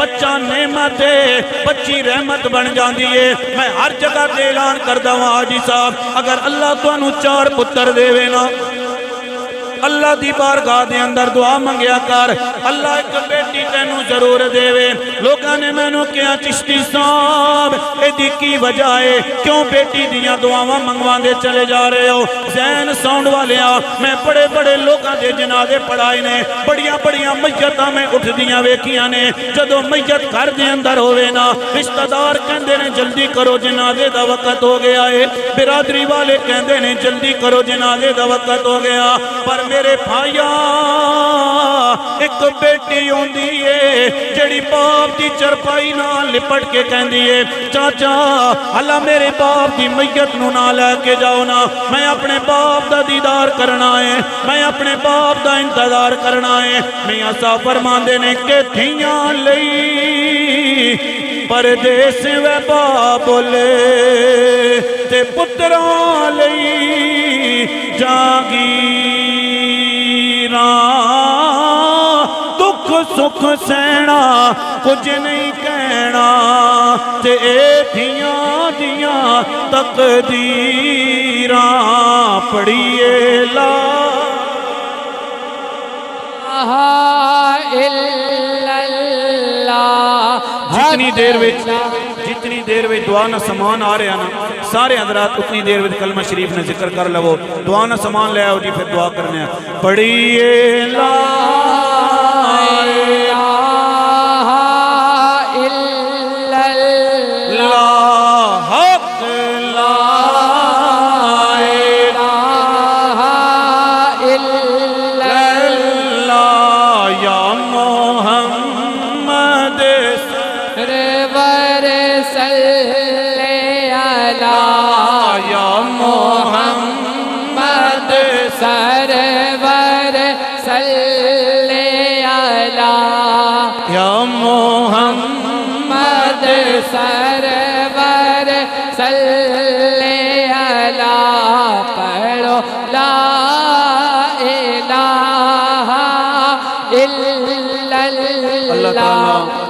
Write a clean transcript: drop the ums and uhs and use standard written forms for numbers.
بچہ نعمت ہے، بچی رحمت بن جاندی ہے۔ میں ہر جگہ تے اعلان کردا ہوں حاجی صاحب، اگر اللہ تانوں 4 پتر دے نا، اللہ دی بارگاہ دے اندر دعا منگیا کر، اللہ ایک بیٹی تینوں ضرور دے وے۔ لوگاں نے مینوں کہا چشتی صاحب ایدی کی وجہ ہے، کیوں بیٹی دیاں دعاواں منگواندے چلے جا رہے ہو؟ زین ساؤنڈ والیاں، میں بڑے بڑے لوگاں دے جنازے پڑھائے نے، بڑیاں بڑیاں میتاں میں اٹھ دیاں ویکھیاں نے۔ جدوں میت گھر دے اندر ہوئے نا، رشتہ دار کہندے نے جلدی کرو جنازے دا وقت ہو گیا ہے، برادری والے کہندے نے جلدی کرو جنازے دا وقت ہو گیا۔ پر میرے بھائیا ایک بیٹی ہوندی ہے جڑی باپ دی چرپائی نال لپٹ کے کہندی ہے چاچا اللہ میرے باپ دی میت نو نہ لے کے جاؤ نا، میں اپنے باپ دا دیدار کرنا ہے، میں اپنے باپ دا انتظار کرنا ہے۔ میاں صاحب فرماندے نے کہ تھیاں لئی پردیس وے بابلے تے پتراں لئی جاگیراں، دکھ سکھ سہنا کچھ نہیں کہنا، تے اے دھیاں دیاں تقدیراں پڑھیے لا الہ الا اللہ۔ جتنی دیر وچ دعا نہ سامان آ رہا نا، سارے حضرات اتنی دیر وچ کلمہ شریف نے ذکر کر لو، دعا نہ سامان لے آؤ جی، پھر دعا کرنے ہیں۔ پڑھیے لا سرور صلی اللہ یا محمد، سرور صلی اللہ، پڑھو لا الہ الا اللہ۔